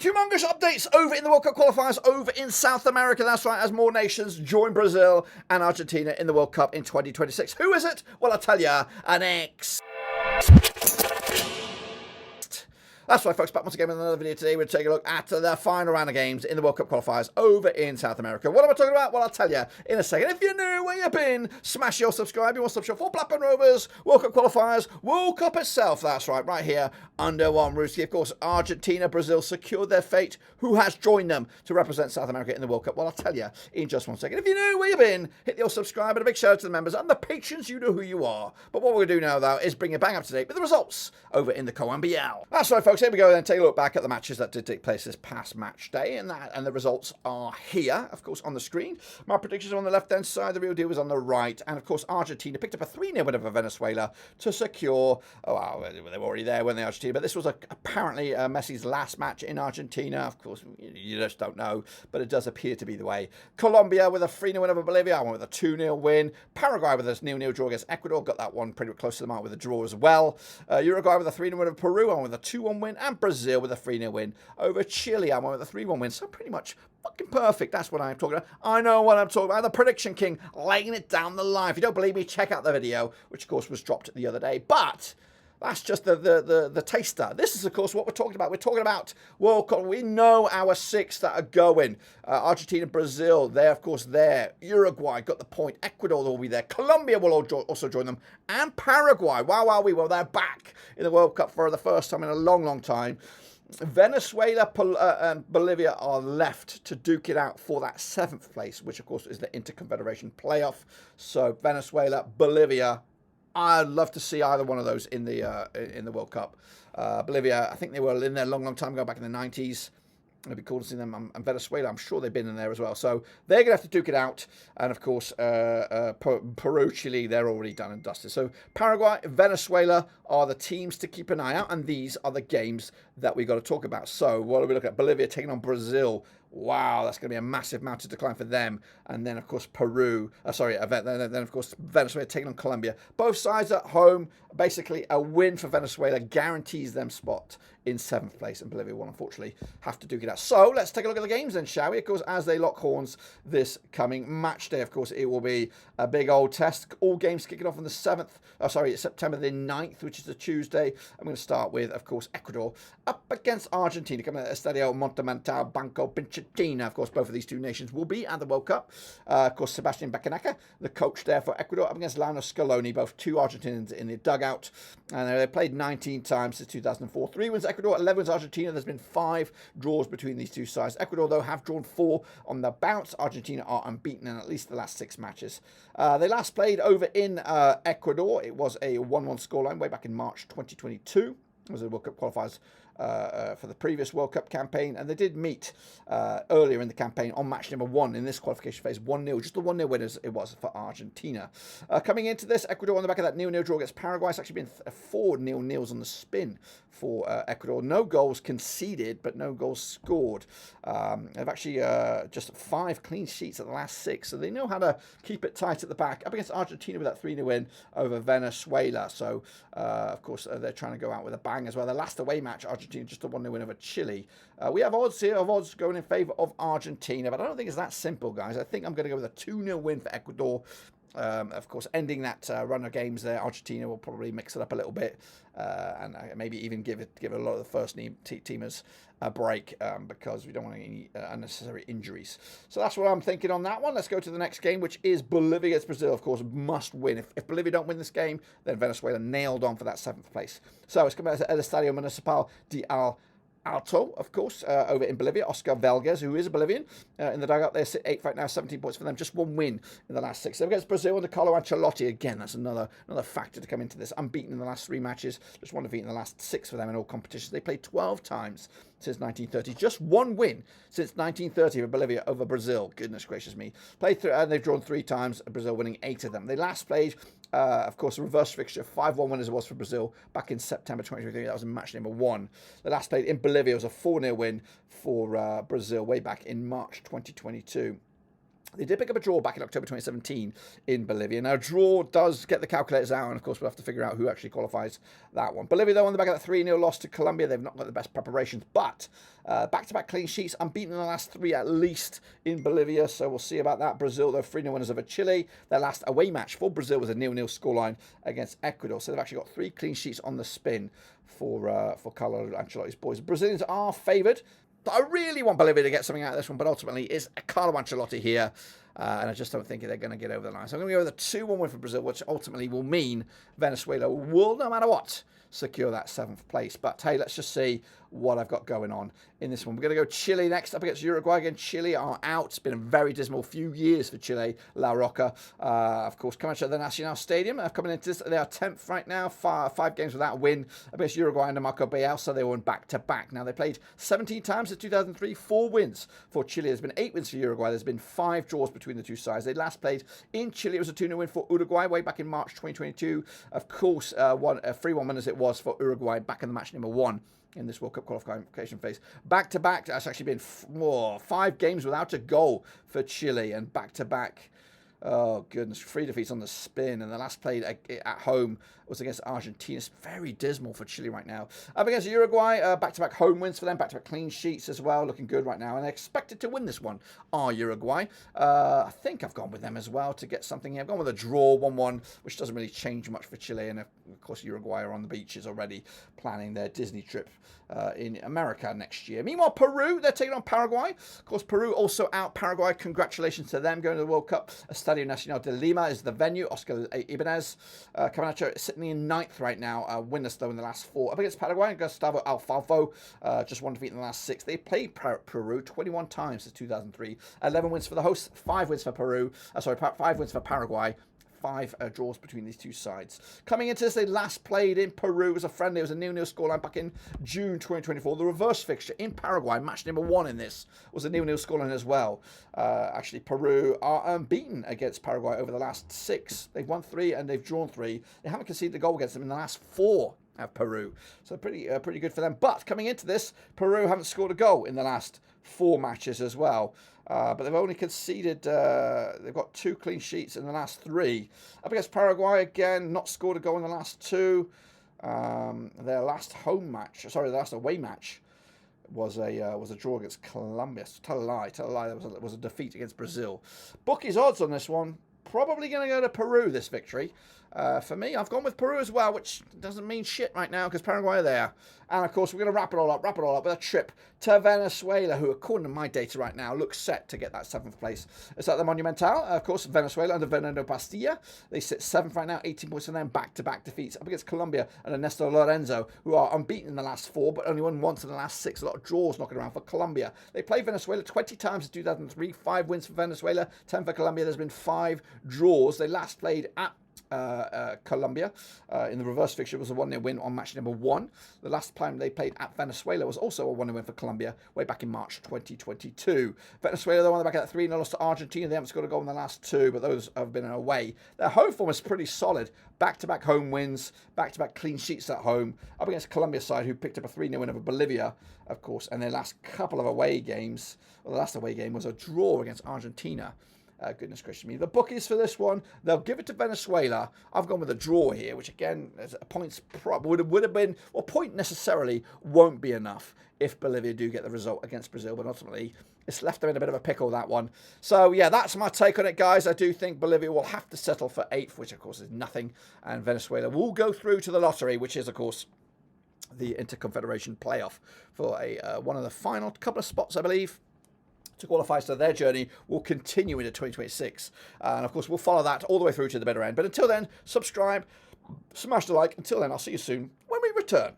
Humongous updates over in the World Cup qualifiers over in South America. That's right, as more nations join Brazil and Argentina in the World Cup in 2026. Who is it? Well, I'll tell you next. That's right, folks, back once again with another video today. We're taking a look at the final round of games in the World Cup qualifiers over in South America. What am I talking about? Well, I'll tell you in a second. If you're new, where you've been, smash your subscribe. You want to subscribe for Blackburn Rovers, World Cup qualifiers, World Cup itself. That's right here under one roof. Of course, Argentina, Brazil secured their fate. Who has joined them to represent South America in the World Cup? Well, I'll tell you in just one second. If you're new, where you've been, hit your subscribe and a big shout out to the members and the patrons. You know who you are. But what we're going to do now, though, is bring you bang up to date with the results over in the CONMEBOL. That's right, folks. Here we go then. Take a look back at the matches that did take place this past match day, and the results are here, of course, on the screen. My predictions are on the left-hand side, the real deal was on the right, and of course Argentina picked up a 3-0 win over Venezuela to secure, they were already there when they Argentina, but this was apparently Messi's last match in Argentina. Of course, you just don't know, but it does appear to be the way. Colombia with a 3-0 win over Bolivia, I went with a 2-0 win. Paraguay with a 0-0 draw against Ecuador, got that one pretty close to the mark with a draw as well. Uruguay with a 3-0 win over Peru, I went with a 2-1 win, and Brazil with a 3-0 win over Chile. I went with a 3-1 win, so pretty much fucking perfect. That's what I'm talking about. I know what I'm talking about. The Prediction King laying it down the line. If you don't believe me, check out the video, which of course was dropped the other day. But that's just the taster. This is, of course, what we're talking about. We're talking about World Cup. We know our 6 that are going. Argentina, Brazil, they're, of course, there. Uruguay got the point. Ecuador will be there. Colombia will also join them. And Paraguay. Wow, well, they're back in the World Cup for the first time in a long, long time. Venezuela and Bolivia are left to duke it out for that 7th place, which, of course, is the Interconfederation playoff. So, Venezuela, Bolivia, I'd love to see either one of those in the World Cup. Bolivia, I think they were in there a long, long time ago, back in the 90s. It'd be cool to see them. And Venezuela, I'm sure they've been in there as well. So they're going to have to duke it out. And, of course, Peru, Chile, they're already done and dusted. So Paraguay, Venezuela are the teams to keep an eye out. And these are the games that we got to talk about. So what are we looking at? Bolivia taking on Brazil. Wow, that's going to be a massive mountain decline for them. And then, of course, then, of course, Venezuela taking on Colombia. Both sides at home. Basically, a win for Venezuela guarantees them spot in 7th place. And Bolivia will, unfortunately, have to duke it out. So, let's take a look at the games then, shall we? Of course, as they lock horns this coming match day, of course, it will be a big old test. All games kicking off on the September the 9th, which is a Tuesday. I'm going to start with, of course, Ecuador up against Argentina. Coming at Estadio Monumental Banco Pichincha. Of course, both of these two nations will be at the World Cup. Of course, Sebastian Bacanaca, the coach there for Ecuador, up against Lionel Scaloni, both two Argentinians in the dugout. And they played 19 times since 2004. 3 wins Ecuador, 11 wins Argentina. There's been 5 draws between these two sides. Ecuador, though, have drawn 4 on the bounce. Argentina are unbeaten in at least the last 6 matches. They last played over in Ecuador. It was a 1-1 scoreline way back in March 2022. It was the World Cup qualifiers for the previous World Cup campaign, and they did meet earlier in the campaign on match number 1 in this qualification phase, 1-0, just the 1-0 winners it was for Argentina. Coming into this, Ecuador on the back of that 0-0 draw against Paraguay. It's actually been 4 0-0s on the spin for Ecuador. No goals conceded, but no goals scored. They've actually just 5 clean sheets at the last 6, so they know how to keep it tight at the back. Up against Argentina with that 3-0 win over Venezuela. So, of course, they're trying to go out with a bang as well. Their last away match, Argentina, just a 1-0 win over Chile. We have odds here, odds going in favour of Argentina, but I don't think it's that simple, guys. I think I'm going to go with a 2-0 win for Ecuador. Of course, ending that run of games there, Argentina will probably mix it up a little bit and maybe even give a lot of the first teamers a break because we don't want any unnecessary injuries. So that's what I'm thinking on that one. Let's go to the next game, which is Bolivia against Brazil. Of course, must win. If Bolivia don't win this game, then Venezuela nailed on for that 7th place. So it's coming at El Estadio Municipal de Alto, of course, over in Bolivia. Oscar Velguez, who is a Bolivian, in the dugout there, 8 right now, 17 points for them. Just 1 win in the last 6. They're against Brazil under Carlo Ancelotti. Again, that's another factor to come into this. Unbeaten in the last 3 matches. Just 1 defeat in the last 6 for them in all competitions. They played 12 times since 1930. Just 1 win since 1930 for Bolivia over Brazil. Goodness gracious me. Played through, and they've drawn 3 times, Brazil winning 8 of them. They last played, of course, a reverse fixture, 5-1 win as it was for Brazil back in September 2023. That was in match number 1. They last played in Bolivia. It was a 4-0 win for Brazil way back in March 2022. They did pick up a draw back in October 2017 in Bolivia. Now, a draw does get the calculators out, and of course, we'll have to figure out who actually qualifies that one. Bolivia, though, on the back of that 3-0 loss to Colombia, they've not got the best preparations, but back-to-back clean sheets, unbeaten in the last 3 at least in Bolivia, so we'll see about that. Brazil, they're 3-0 winners over Chile. Their last away match for Brazil was a 0-0 scoreline against Ecuador, so they've actually got 3 clean sheets on the spin for Carlo Ancelotti's boys. The Brazilians are favoured. I really want Bolivia to get something out of this one, but ultimately it's Carlo Ancelotti here, and I just don't think they're going to get over the line. So I'm going to go with a 2-1 win for Brazil, which ultimately will mean Venezuela will, no matter what, secure that 7th place. But hey, let's just see what I've got going on in this one. We're going to go Chile next up against Uruguay. Again, Chile are out. It's been a very dismal few years for Chile. La Roca, of course, coming to the Nacional Stadium. Coming into this, they are 10th right now. 5 games without a win against Uruguay under Marco Bielsa. They won back-to-back. Now, they played 17 times since 2003. 4 wins for Chile. There's been 8 wins for Uruguay. There's been 5 draws between the two sides. They last played in Chile. It was a 2-0 win for Uruguay way back in March 2022. Of course, 3-1 win as it was for Uruguay back in the match number 1 in this World Cup qualification phase. Back-to-back, that's actually been 5 games without a goal for Chile, and back-to-back, oh goodness, 3 defeats on the spin, and the last played at home was against Argentina. It's very dismal for Chile right now. Up against Uruguay, back-to-back home wins for them, back-to-back clean sheets as well, looking good right now, and they're expected to win this one, are Uruguay. I think I've gone with them as well to get something here. I've gone with a draw, 1-1, which doesn't really change much for Chile, and of course Uruguay are on the beaches already planning their Disney trip in America next year. Meanwhile, Peru, they're taking on Paraguay. Of course, Peru also out. Paraguay, congratulations to them going to the World Cup. Estadio Nacional de Lima is the venue. Oscar Ibanez coming at you, sitting in 9th right now. Winners, though, in the last 4. Up against Paraguay, Gustavo Alfalfo, just 1 defeat in the last 6. They played Peru 21 times since 2003. 11 wins for the hosts, 5 wins for Peru. 5 wins for Paraguay. 5 draws between these two sides. Coming into this, they last played in Peru. It was a friendly. It was a 0-0 scoreline back in June 2024. The reverse fixture in Paraguay, match number 1 in this, was a 0-0 scoreline as well. Actually, Peru are unbeaten against Paraguay over the last 6. They've won 3 and they've drawn 3. They haven't conceded a goal against them in the last 4 at Peru. So pretty good for them. But coming into this, Peru haven't scored a goal in the last 4 matches as well. But they've only conceded, they've got 2 clean sheets in the last 3. Up against Paraguay, again, not scored a goal in the last 2. Their last their last away match was a draw against Colombia. Tell a lie, that was a defeat against Brazil. Bookies odds on this one, probably going to go to Peru, this victory. For me, I've gone with Peru as well, which doesn't mean shit right now because Paraguay are there. And of course, we're going to wrap it all up with a trip to Venezuela, who, according to my data right now, looks set to get that 7th place. It's at the Monumental. Of course, Venezuela under Fernando Pastilla. They sit 7th right now, 18 points from them, back-to-back defeats up against Colombia and Ernesto Lorenzo, who are unbeaten in the last 4, but only won once in the last 6. A lot of draws knocking around for Colombia. They played Venezuela 20 times in 2003, 5 wins for Venezuela, 10 for Colombia. There's been 5 draws. They last played at Colombia in the reverse fixture was a 1-0 win on match number 1. The last time they played at Venezuela was also a 1-0 win for Colombia way back in March 2022. Venezuela, though, on the back of that 3-0 loss to Argentina. They haven't scored a goal in the last 2, but those have been away. Their home form is pretty solid. Back-to-back home wins, back-to-back clean sheets at home. Up against Colombia's side, who picked up a 3-0 win over Bolivia, of course, and their last couple of away games, well, the last away game was a draw against Argentina. Goodness gracious me. The bookies for this one, they'll give it to Venezuela. I've gone with a draw here, which again, points would have been, well, point necessarily won't be enough if Bolivia do get the result against Brazil, but ultimately it's left them in a bit of a pickle, that one. So yeah, that's my take on it, guys. I do think Bolivia will have to settle for 8th, which of course is nothing, and Venezuela will go through to the lottery, which is of course the Interconfederation playoff for one of the final couple of spots, I believe, to qualify, so their journey will continue into 2026. And of course, we'll follow that all the way through to the bitter end. But until then, subscribe, smash the like. Until then, I'll see you soon when we return.